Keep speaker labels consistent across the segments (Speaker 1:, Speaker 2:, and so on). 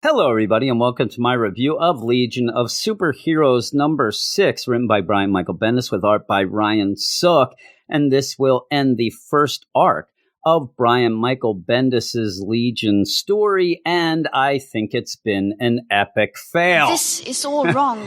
Speaker 1: Hello, everybody, and welcome to my review of Legion of Superheroes number 6, written by Brian Michael Bendis with art by Ryan Sook. And this will end the first arc of Brian Michael Bendis's Legion story, and I think it's been an epic fail.
Speaker 2: This is all wrong.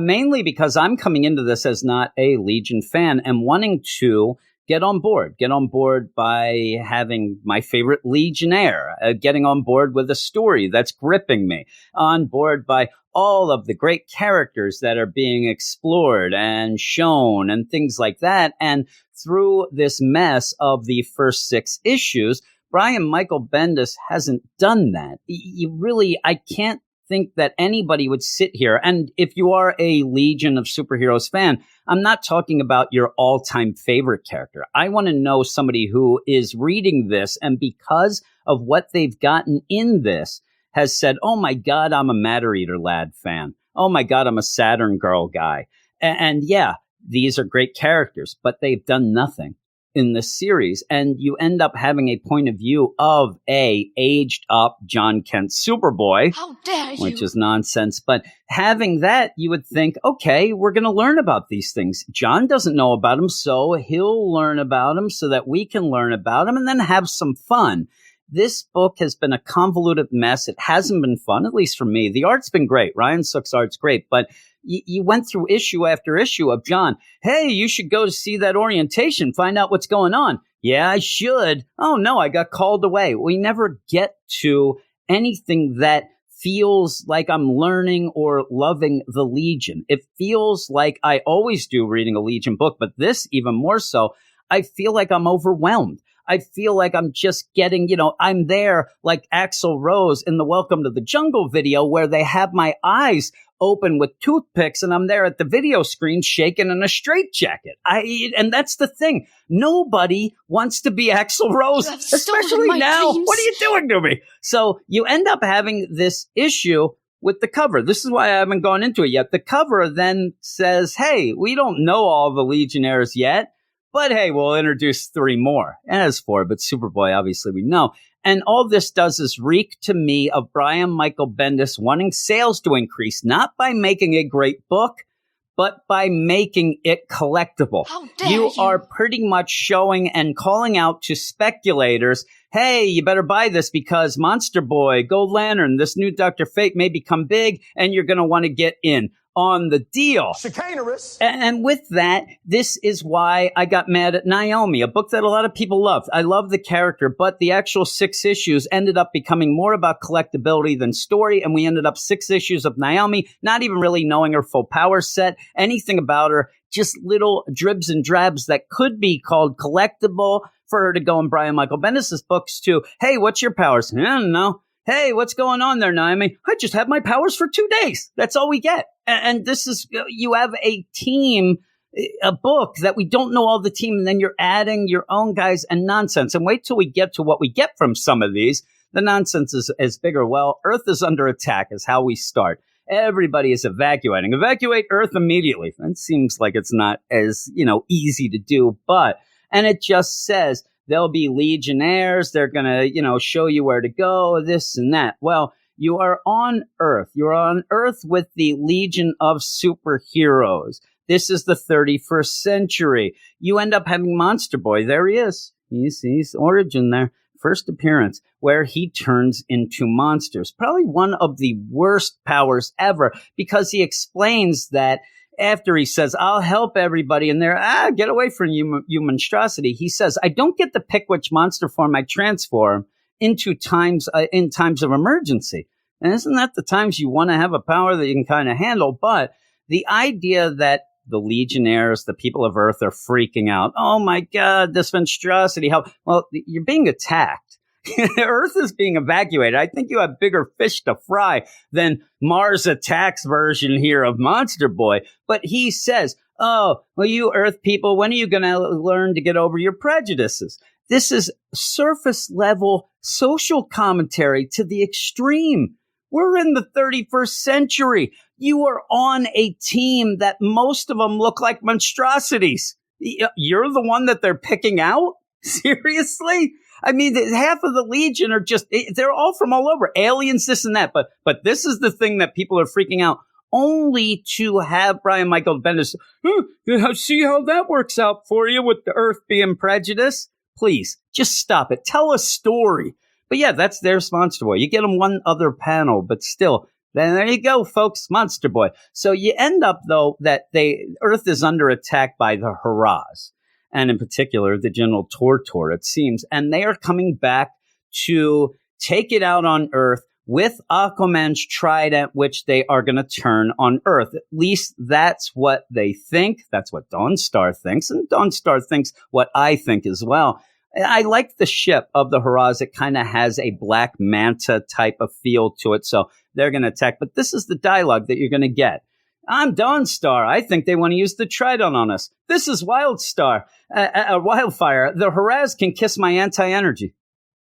Speaker 1: Mainly because I'm coming into this as not a Legion fan and wanting to get on board by having my favorite Legionnaire, getting on board with a story that's gripping me, on board by all of the great characters that are being explored and shown and things like that. And through this mess of the first 6 issues, Brian Michael Bendis hasn't done that. I can't think that anybody would sit here. And if you are a Legion of Superheroes fan, I'm not talking about your all-time favorite character. I want to know somebody who is reading this and because of what they've gotten in this has said, oh my God, I'm a Matter Eater Lad fan. Oh my God, I'm a Saturn Girl guy. And yeah, these are great characters, but they've done nothing in this series. And you end up having a point of view of a aged up John Kent Superboy.
Speaker 2: How dare you?
Speaker 1: Which is nonsense. But having that, you would think, okay, we're going to learn about these things. John doesn't know about them, so he'll learn about them so that we can learn about them and then have some fun. This book has been a convoluted mess. It hasn't been fun, at least for me. The art's been great. Ryan Sook's art's great, but you went through issue after issue of John. Hey, you should go to see that orientation, find out what's going on. Yeah, I should. Oh, no, I got called away. We never get to anything that feels like I'm learning or loving the Legion. It feels like I always do reading a Legion book, but this even more so. I feel like I'm overwhelmed. I feel like I'm just getting, I'm there like Axl Rose in the Welcome to the Jungle video where they have my eyes open with toothpicks and I'm there at the video screen shaking in a straitjacket. And that's the thing. Nobody wants to be Axl Rose, especially now.
Speaker 2: Dreams.
Speaker 1: What are you doing to me? So you end up having this issue with the cover. This is why I haven't gone into it yet. The cover then says, hey, we don't know all the Legionnaires yet. But hey, we'll introduce 3 more. And as 4, but Superboy, obviously, we know. And all this does is reek to me of Brian Michael Bendis wanting sales to increase, not by making a great book, but by making it collectible.
Speaker 2: How dare you?
Speaker 1: You are pretty much showing and calling out to speculators, hey, you better buy this because Monster Boy, Gold Lantern, this new Dr. Fate may become big and you're going to want to get in on the deal.
Speaker 3: Chicanerous.
Speaker 1: And with that, this is why I got mad at Naomi, a book that a lot of people loved. I love the character, but the actual 6 issues ended up becoming more about collectability than story, and we ended up 6 issues of Naomi, not even really knowing her full power set, anything about her, just little dribs and drabs that could be called collectible for her to go in Brian Michael Bendis's books to, hey, what's your powers? I don't know. Hey, what's going on there, Naomi? I just had my powers for 2 days. That's all we get. And this is, you have a team, a book that we don't know all the team, and then you're adding your own guys and nonsense. And wait till we get to what we get from some of these. The nonsense is bigger. Well, Earth is under attack is how we start. Everybody is evacuating. Evacuate Earth immediately. That seems like it's not as, easy to do, and it just says, there'll be Legionnaires. They're going to, show you where to go, this and that. Well, you are on Earth. You're on Earth with the Legion of Superheroes. This is the 31st century. You end up having Monster Boy. There he is. He's origin there. First appearance where he turns into monsters. Probably one of the worst powers ever because he explains that after he says, I'll help everybody, and they're, get away from you monstrosity. He says, I don't get to pick which monster form I transform into times in times of emergency. And isn't that the times you want to have a power that you can kind of handle? But the idea that the Legionnaires, the people of Earth, are freaking out. Oh my God, this monstrosity. Well, you're being attacked. Earth is being evacuated. I think you have bigger fish to fry than Mars Attacks version here of Monster Boy. But he says, oh, well, you Earth people, when are you going to learn to get over your prejudices? This is surface level social commentary to the extreme. We're in the 31st century. You are on a team that most of them look like monstrosities. You're the one that they're picking out? Seriously? I mean, half of the Legion are they're all from all over, aliens, this and that. But this is the thing that people are freaking out, only to have Brian Michael Bendis, see how that works out for you with the Earth being prejudiced? Please, just stop it. Tell a story. But yeah, that's their Monster Boy. You get them one other panel, but still, then there you go, folks, Monster Boy. So you end up, though, that Earth is under attack by the Haraz, and in particular, the General Tortor, it seems. And they are coming back to take it out on Earth with Aquaman's trident, which they are going to turn on Earth. At least that's what they think. That's what Dawnstar thinks. And Dawnstar thinks what I think as well. I like the ship of the Haraz. It kind of has a Black Manta type of feel to it. So they're going to attack. But this is the dialogue that you're going to get. I'm Dawnstar. I think they want to use the trident on us. This is Wildfire. The Haraz can kiss my anti-energy.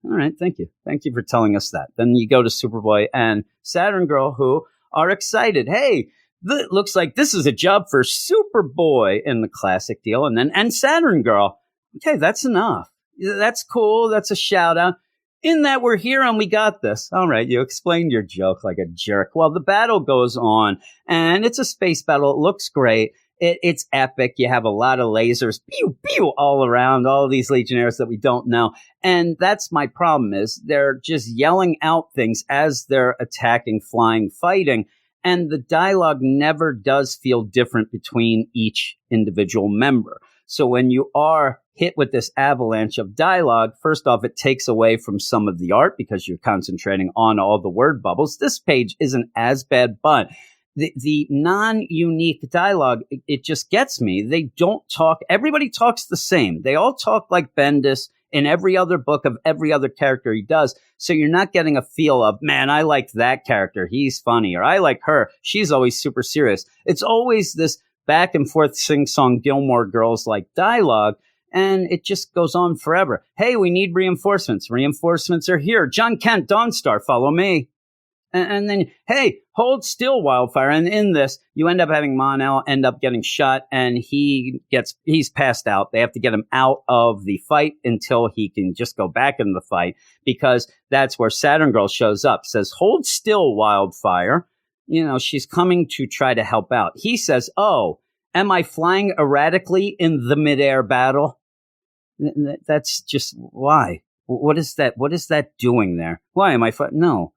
Speaker 1: All right, thank you. Thank you for telling us that. Then you go to Superboy and Saturn Girl, who are excited. Hey, looks like this is a job for Superboy in the classic deal. And Saturn Girl. Okay, that's enough. That's cool. That's a shout out. In that we're here and we got this. All right, you explained your joke like a jerk. Well, the battle goes on, and it's a space battle. It looks great. It's epic. You have a lot of lasers, pew, pew, all around, all these Legionnaires that we don't know. And that's my problem, is they're just yelling out things as they're attacking, flying, fighting. And the dialogue never does feel different between each individual member. So when you are hit with this avalanche of dialogue, first off, it takes away from some of the art because you're concentrating on all the word bubbles. This page isn't as bad, but the non-unique dialogue, it just gets me. They don't talk. Everybody talks the same. They all talk like Bendis in every other book of every other character he does. So you're not getting a feel of, man, I like that character. He's funny. Or I like her. She's always super serious. It's always this back and forth sing-song Gilmore Girls like dialogue. And it just goes on forever. Hey, we need reinforcements. Reinforcements are here. John Kent, Dawnstar, follow me. And then, hey, hold still, Wildfire. And in this, you end up having Mon-El end up getting shot, and he's passed out. They have to get him out of the fight until he can just go back into the fight, because that's where Saturn Girl shows up. Says, hold still, Wildfire. You know, she's coming to try to help out. He says, oh, am I flying erratically in the midair battle? That's just, why? What is that? What is that doing there? Why am I no.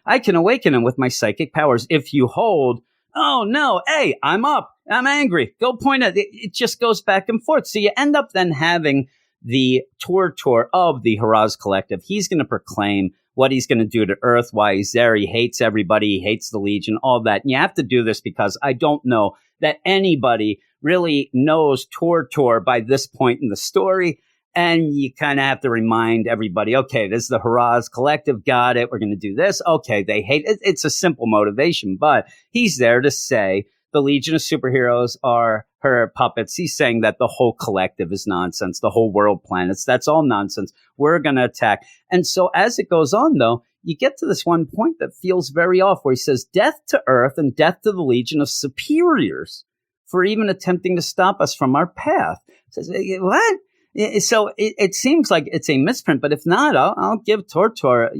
Speaker 1: I can awaken him with my psychic powers if you hold. Oh, no. Hey, I'm up. I'm angry. Go point at it. It just goes back and forth. So you end up then having the Tortor of the Haraz Collective. He's going to proclaim what he's going to do to Earth, why he's there. He hates everybody. He hates the Legion, all that. And you have to do this because I don't know that anybody really knows Tortor by this point in the story. And you kind of have to remind everybody, okay, this is the Haraz Collective. Got it. We're going to do this. Okay, they hate it. It's a simple motivation, but he's there to say the Legion of Superheroes are her puppets. He's saying that the whole collective is nonsense. The whole world planets, that's all nonsense. We're going to attack. And so as it goes on, though, you get to this one point that feels very off where he says, death to Earth and death to the Legion of Superiors for even attempting to stop us from our path. Says, what? So it seems like it's a misprint, but if not, I'll give Tortor,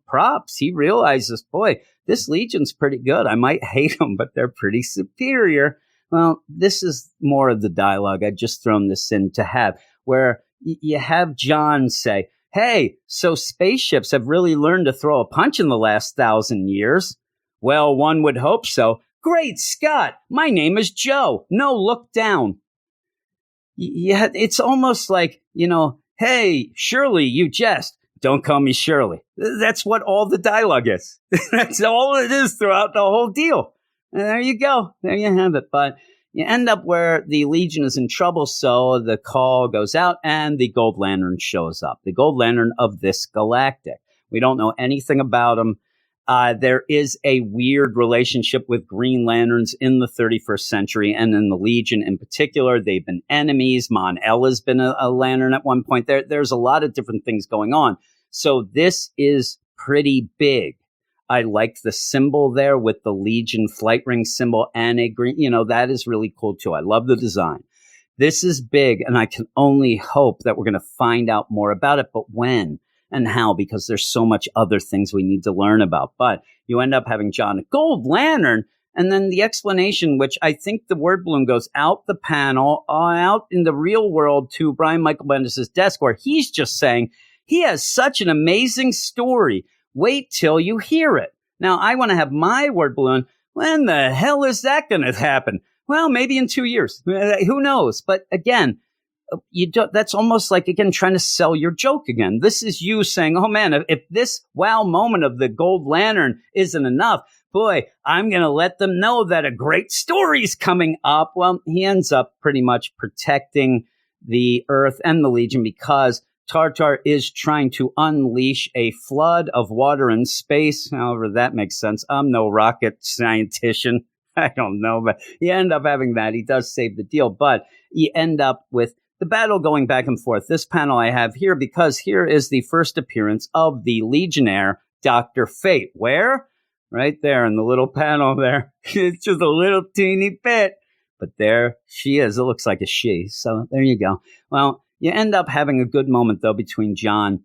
Speaker 1: props. He realizes, boy, this Legion's pretty good. I might hate them, but they're pretty superior. Well, this is more of the dialogue. I've just thrown this in to have, where you have John say, hey, so spaceships have really learned to throw a punch in the last 1,000 years. Well, one would hope so. Great Scott, my name is Joe. No, look down. Yeah, it's almost like, hey, Shirley, you jest. Don't call me Shirley. That's what all the dialogue is. That's all it is throughout the whole deal. And there you go. There you have it. But you end up where the Legion is in trouble, so the call goes out and the Gold Lantern shows up. The Gold Lantern of this galactic. We don't know anything about him. There is a weird relationship with Green Lanterns in the 31st century and in the Legion in particular. They've been enemies. Mon-El has been a Lantern at one point. There's a lot of different things going on. So this is pretty big. I like the symbol there with the Legion flight ring symbol and a green, that is really cool too. I love the design. This is big, and I can only hope that we're going to find out more about it. But when and how? Because there's so much other things we need to learn about. But you end up having John, a gold lantern, and then the explanation, which I think the word balloon goes out the panel, out in the real world to Brian Michael Bendis' desk, where he's just saying he has such an amazing story. Wait till you hear it. Now, I want to have my word balloon. When the hell is that going to happen? Well, maybe in 2 years. Who knows? But again, that's almost like, again, trying to sell your joke again. This is you saying, oh, man, if this wow moment of the gold lantern isn't enough, boy, I'm going to let them know that a great story's coming up. Well, he ends up pretty much protecting the Earth and the Legion because Tartar is trying to unleash a flood of water in space. However, that makes sense. I'm no rocket scientician. I don't know, but you end up having that. He does save the deal, but you end up with the battle going back and forth. This panel I have here because here is the first appearance of the Legionnaire, Dr. Fate. Where? Right there in the little panel there. It's just a little teeny bit, but there she is. It looks like a she. So there you go. Well, you end up having a good moment, though, between John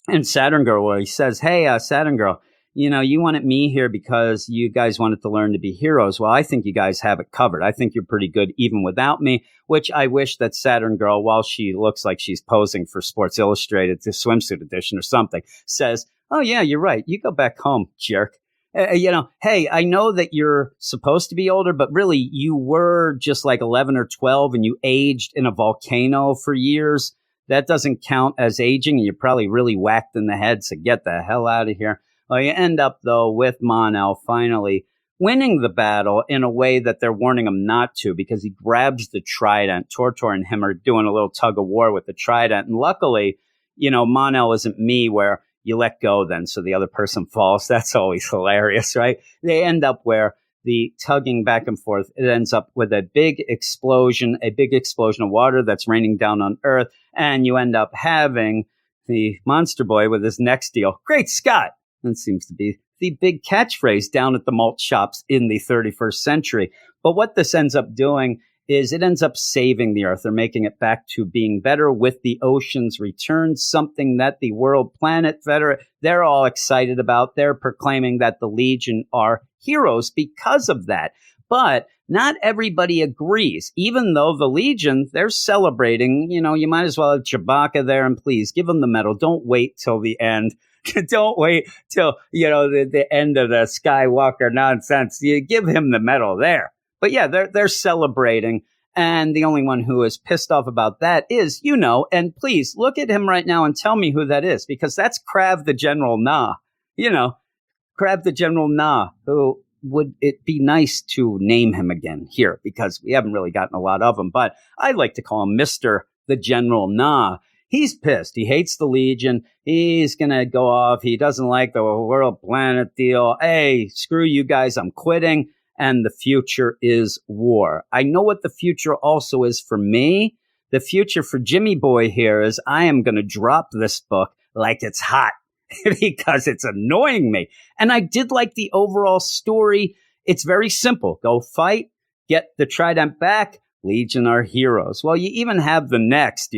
Speaker 1: and Saturn Girl, where he says, hey, Saturn Girl, you wanted me here because you guys wanted to learn to be heroes. Well, I think you guys have it covered. I think you're pretty good even without me, which I wish that Saturn Girl, while she looks like she's posing for Sports Illustrated, the swimsuit edition or something, says, oh, yeah, you're right. You go back home, jerk. Hey, I know that you're supposed to be older, but really you were just like 11 or 12 and you aged in a volcano for years. That doesn't count as aging, and you're probably really whacked in the head, so get the hell out of here. Well, you end up, though, with Mon-El finally winning the battle in a way that they're warning him not to, because he grabs the trident. Tortor and him are doing a little tug of war with the trident. And luckily, Mon-El isn't me, where you let go then so the other person falls. That's always hilarious, right? They end up where the tugging back and forth, it ends up with a big explosion of water that's raining down on Earth. And you end up having the Monster Boy with his neck steel. Great Scott! That seems to be the big catchphrase down at the malt shops in the 31st century. But what this ends up doing is it ends up saving the Earth. They're making it back to being better with the ocean's return, something that the World Planet Federation, they're all excited about. They're proclaiming that the Legion are heroes because of that. But not everybody agrees, even though the Legion, they're celebrating. You might as well have Chewbacca there, and please give them the medal. Don't wait till the end. Don't wait till, the end of the Skywalker nonsense. You give him the medal there. But yeah, they're celebrating. And the only one who is pissed off about that is, and please look at him right now and tell me who that is, because that's Krav the General Na. Krav the General Na, who would it be nice to name him again here, because we haven't really gotten a lot of him. But I like to call him Mr. the General Na. He's pissed. He hates the Legion. He's going to go off. He doesn't like the World Planet deal. Hey, screw you guys. I'm quitting. And the future is war. I know what the future also is for me. The future for Jimmy Boy here is I am going to drop this book like it's hot because it's annoying me. And I did like the overall story. It's very simple. Go fight, get the trident back. Legion are heroes. Well, you even have the next,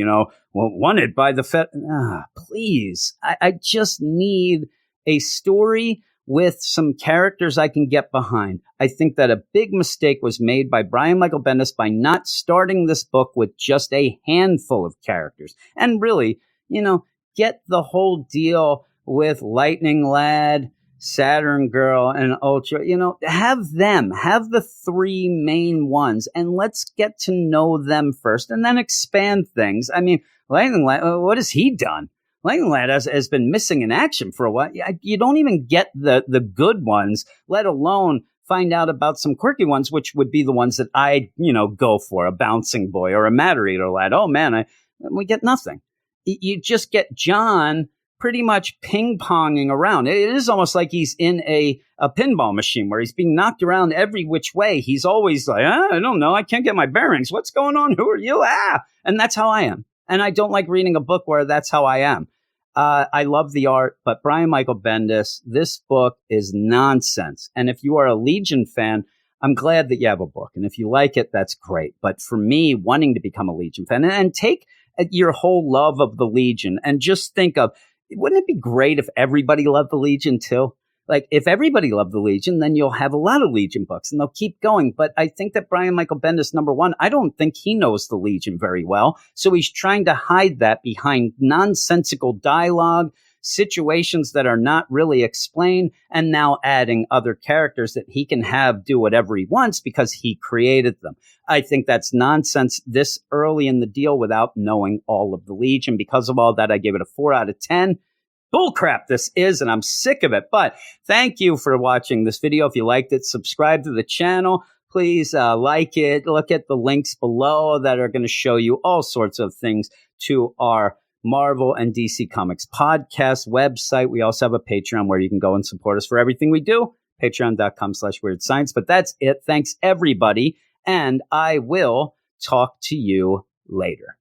Speaker 1: wanted by the please. I just need a story with some characters I can get behind. I think that a big mistake was made by Brian Michael Bendis by not starting this book with just a handful of characters. And really, get the whole deal with Lightning Lad, Saturn Girl, and Ultra. Have the three main ones, and let's get to know them first, and then expand things. I mean, Lightning Lad, what has he done? Lightning Lad has been missing in action for a while. You don't even get the good ones, let alone find out about some quirky ones, which would be the ones that I, go for, a Bouncing Boy or a Matter Eater Lad. Oh, man, we get nothing. You just get John pretty much ping-ponging around. It is almost like he's in a pinball machine where he's being knocked around every which way. He's always like, I don't know. I can't get my bearings. What's going on? Who are you? And that's how I am. And I don't like reading a book where that's how I am. I love the art, but Brian Michael Bendis, this book is nonsense. And if you are a Legion fan, I'm glad that you have a book. And if you like it, that's great. But for me, wanting to become a Legion fan and take your whole love of the Legion and just think of, wouldn't it be great if everybody loved the Legion too? Like, if everybody loved the Legion, then you'll have a lot of Legion books and they'll keep going. But I think that Brian Michael Bendis, number one, I don't think he knows the Legion very well. So he's trying to hide that behind nonsensical dialogue, situations that are not really explained, and now adding other characters that he can have do whatever he wants because he created them. I think that's nonsense this early in the deal without knowing all of the Legion. Because of all that, I gave it a 4 out of 10. Bullcrap this is, and I'm sick of it. But thank you for watching this video. If you liked it, subscribe to the channel. Please like it. Look at the links below that are going to show you all sorts of things to our Marvel and DC Comics podcast website. We also have a Patreon where you can go and support us for everything we do. Patreon.com/WeirdScience. But that's it. Thanks, everybody. And I will talk to you later.